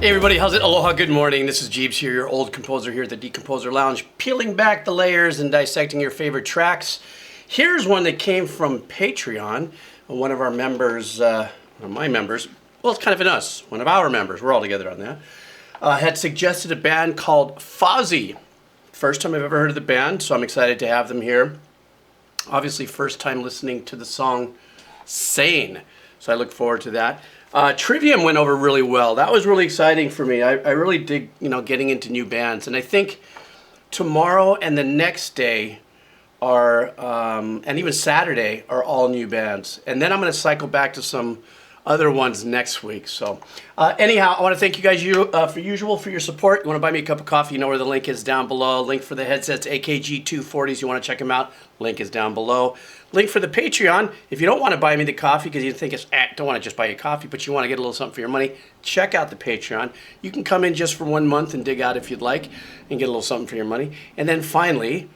Hey everybody, how's it? Aloha, good morning. This is Geebz here, your old composer here at the Decomposer Lounge, peeling back the layers and dissecting your favorite tracks. Here's one that came from Patreon. One of our members, one of my members, well, it's kind of an us, one of our members, we're all together on that, had suggested a band called Fozzy. First time I've ever heard of the band, so I'm excited to have them here. Obviously, first time listening to the song Sane, so I look forward to that. Trivium went over really well. That was really exciting for me. I really dig, getting into new bands. And I think tomorrow and the next day are, and even Saturday, are all new bands. And then I'm going to cycle back to some other ones next week. So anyhow, I want to thank you guys for your support. You want to buy me a cup of coffee, you know where the link is down below. Link for the headsets, AKG 240s. You want to check them out, link is down below. Link for the Patreon. If you don't want to buy me the coffee because you think it's, don't want to just buy you coffee, but you want to get a little something for your money, check out the Patreon. You can come in just for 1 month and dig out if you'd like and get a little something for your money. And then finally,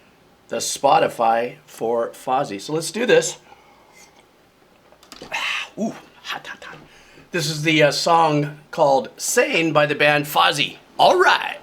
the Spotify for Fozzy. So let's do this. Ooh, hot, hot, hot. This is the song called Sane by the band Fozzy. All right.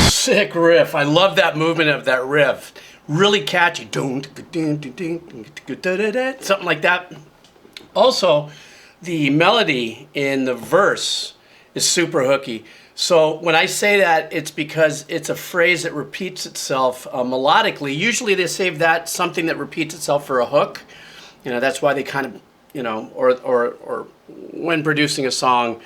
Sick riff. I love that movement of that riff. Really catchy. Something like that. Also, the melody in the verse is super hooky. So when I say that, it's because it's a phrase that repeats itself melodically. Usually they save that something that repeats itself for a hook. That's why they kind of, or when producing a song,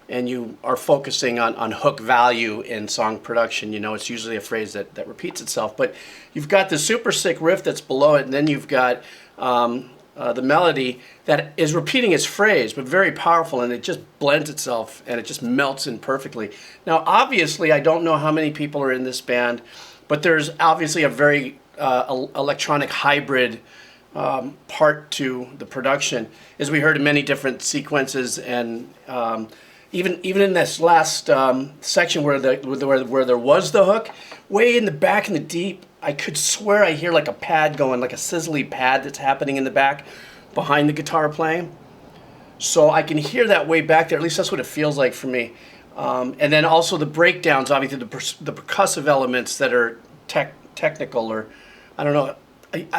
and you are focusing on hook value in song production, it's usually a phrase that repeats itself. But you've got the super sick riff that's below it, and then you've got the melody that is repeating its phrase, but very powerful, and it just blends itself, and it just melts in perfectly. Now, obviously, I don't know how many people are in this band, but there's obviously a very electronic hybrid part to the production, as we heard in many different sequences, and even in this last section where there was the hook, way in the back in the deep, I could swear I hear like a pad going, like a sizzly pad that's happening in the back behind the guitar playing. So I can hear that way back there. At least that's what it feels like for me. And then also the breakdowns, obviously the percussive elements that are technical, or I don't know.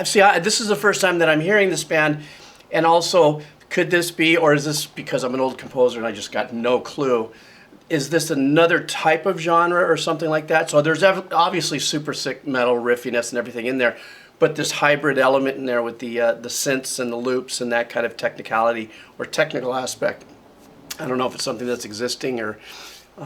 This is the first time that I'm hearing this band, and also, could this be, or is this because I'm an old composer and I just got no clue, is this another type of genre or something like that? So there's obviously super sick metal riffiness and everything in there, but this hybrid element in there with the synths and the loops and that kind of technicality or technical aspect. I don't know if it's something that's existing, or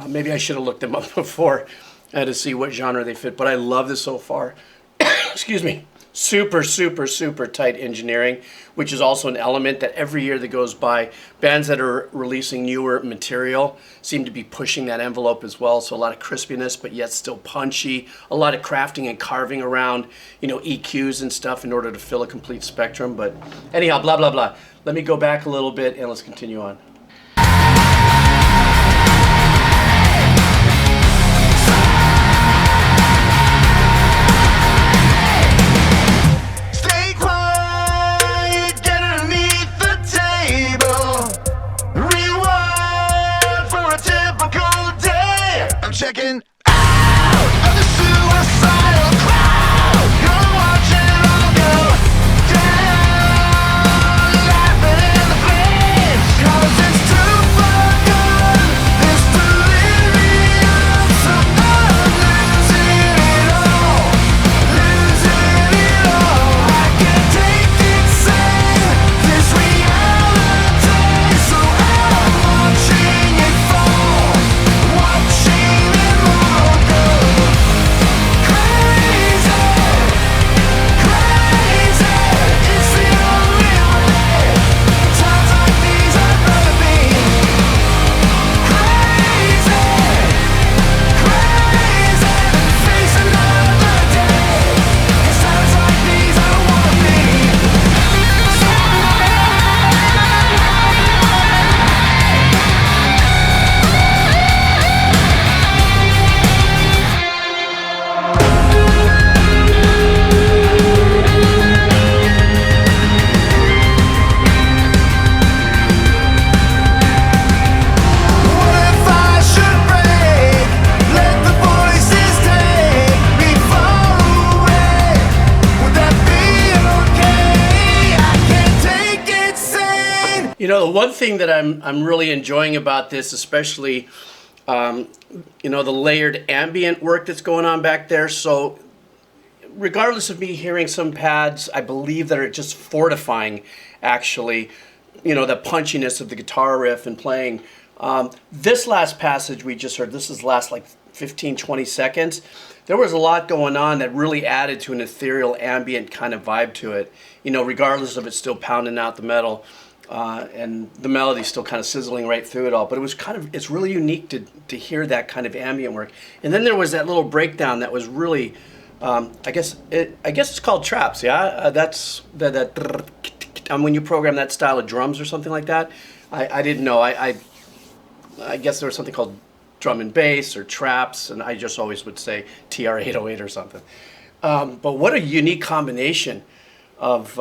maybe I should have looked them up before to see what genre they fit, but I love this so far. Excuse me. Super, super, super tight engineering, which is also an element that every year that goes by, bands that are releasing newer material seem to be pushing that envelope as well. So a lot of crispiness, but yet still punchy. A lot of crafting and carving around, you know, EQs and stuff in order to fill a complete spectrum. But anyhow, blah, blah, blah. Let me go back a little bit and let's continue on. Checking out of the suicidal crowd. You're watching all go down, laughing in the flames. 'Cause it's too far gone, this delirium. So I'm losing it all, losing it all. I can't take it, sane, this reality. So I'm watching it fall, watching. You know, the one thing that I'm really enjoying about this, especially, you know, the layered ambient work that's going on back there. So regardless of me hearing some pads, I believe that are just fortifying, actually, you know, the punchiness of the guitar riff and playing. This last passage we just heard, this is the last like 15, 20 seconds. There was a lot going on that really added to an ethereal ambient kind of vibe to it, you know, regardless of it still pounding out the metal. And the melody's still kind of sizzling right through it all, but it was kind of, it's really unique to hear that kind of ambient work. And then there was that little breakdown that was really, I guess it's called traps, yeah. That's that when you program that style of drums or something like that. I didn't know. I guess there was something called drum and bass or traps, and I just always would say TR-808 or something. But what a unique combination of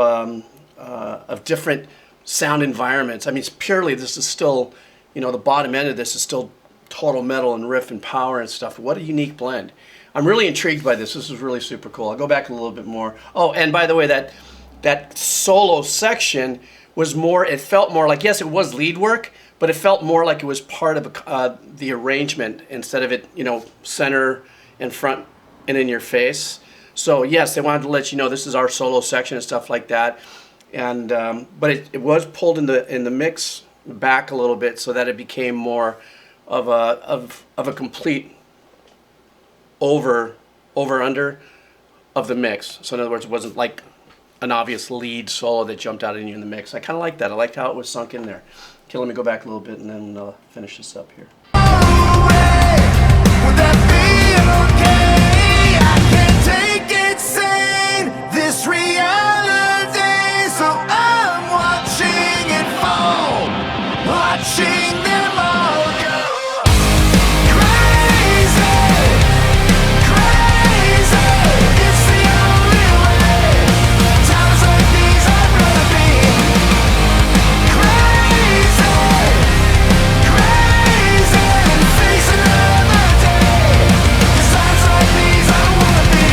different sound environments. I mean, it's purely, this is still, you know, the bottom end of this is still total metal and riff and power and stuff. What a unique blend. I'm really intrigued by this. This is really super cool. I'll go back a little bit more. Oh, and by the way, that solo section was more, it felt more like, yes, it was lead work, but it felt more like it was part of the arrangement instead of it, you know, center and front and in your face. So yes, they wanted to let you know this is our solo section and stuff like that. And but it was pulled in the mix back a little bit so that it became more of a complete over under of the mix. So in other words, it wasn't like an obvious lead solo that jumped out at you in the mix. I kind of liked that. I liked how it was sunk in there. Okay, let me go back a little bit and then finish this up here. Would that be okay? I can't take it, sane, this reality. So I'm watching it fall, watching them all go crazy, crazy. It's the only way. Times like these I'd rather be crazy, crazy, and face another day. 'Cause times like these I wanna be.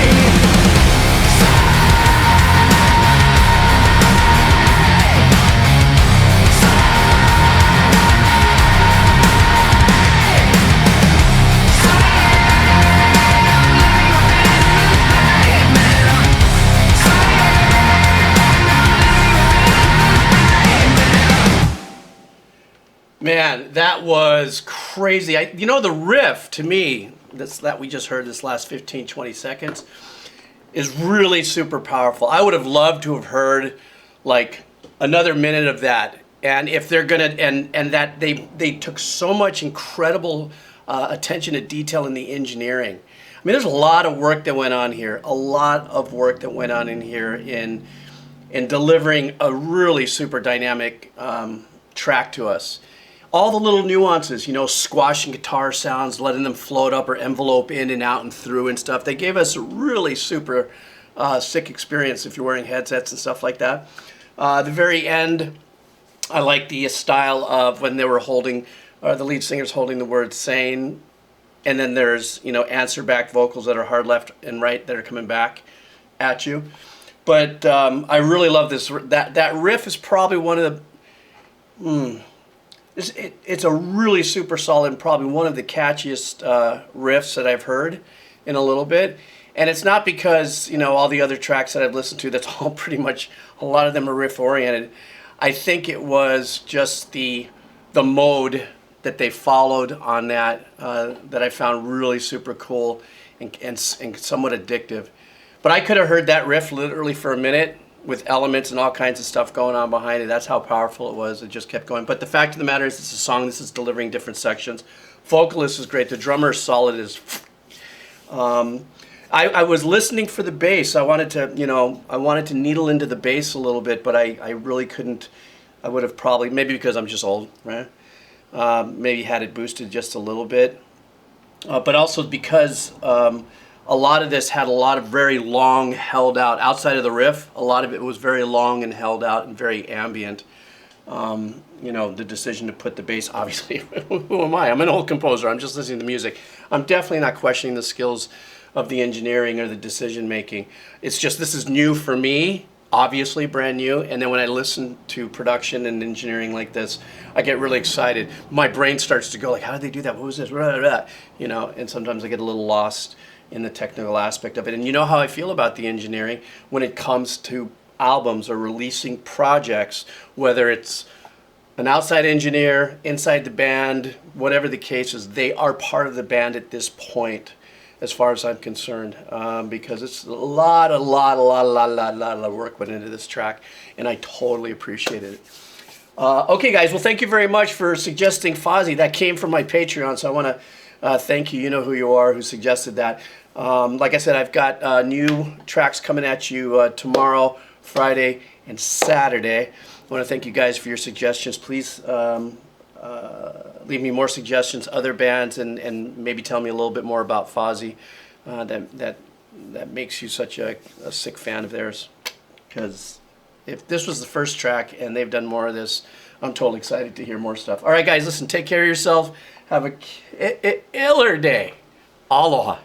Man, that was crazy. You know, the riff to me, that we just heard this last 15, 20 seconds, is really super powerful. I would have loved to have heard like another minute of that. And if they're gonna, and that they took so much incredible attention to detail in the engineering. I mean, there's a lot of work that went on here, a lot of work that went on in here in delivering a really super dynamic track to us. All the little nuances, you know, squashing guitar sounds, letting them float up or envelope in and out and through and stuff. They gave us a really super sick experience if you're wearing headsets and stuff like that. The very end, I like the style of when they were holding, the lead singer's holding the word Sane, and then there's, you know, answer back vocals that are hard left and right that are coming back at you. But I really love this. That riff is probably one of the, it's a really super solid and probably one of the catchiest riffs that I've heard in a little bit. And it's not because, you know, all the other tracks that I've listened to, that's all pretty much, a lot of them are riff oriented. I think it was just the mode that they followed on that that I found really super cool and somewhat addictive. But I could have heard that riff literally for a minute with elements and all kinds of stuff going on behind it. That's how powerful it was. It just kept going. But the fact of the matter is, it's a song. This is delivering different sections. Vocalist is great. The drummer is solid as. I was listening for the bass. I wanted to, you know, I wanted to needle into the bass a little bit, but I really couldn't. I would have probably, maybe because I'm just old, right? Maybe had it boosted just a little bit. But also because a lot of this had a lot of very long held out, outside of the riff, a lot of it was very long and held out and very ambient. You know, the decision to put the bass, obviously, who am I? I'm an old composer. I'm just listening to music. I'm definitely not questioning the skills of the engineering or the decision making. It's just, this is new for me, obviously brand new. And then when I listen to production and engineering like this, I get really excited. My brain starts to go like, how did they do that? What was this? Blah, blah, blah. You know, and sometimes I get a little lost in the technical aspect of it. And you know how I feel about the engineering when it comes to albums or releasing projects, whether it's an outside engineer, inside the band, whatever the case is, they are part of the band at this point, as far as I'm concerned, because it's a lot of work went into this track, and I totally appreciated it. Okay, guys, well, thank you very much for suggesting Fozzy. That came from my Patreon, so I want to thank you. You know who you are, who suggested that. Like I said, I've got new tracks coming at you tomorrow, Friday, and Saturday. I want to thank you guys for your suggestions. Please leave me more suggestions, other bands, and maybe tell me a little bit more about Fozzy that makes you such a sick fan of theirs. Because if this was the first track and they've done more of this, I'm totally excited to hear more stuff. All right, guys, listen, take care of yourself. Have a killer day. Aloha.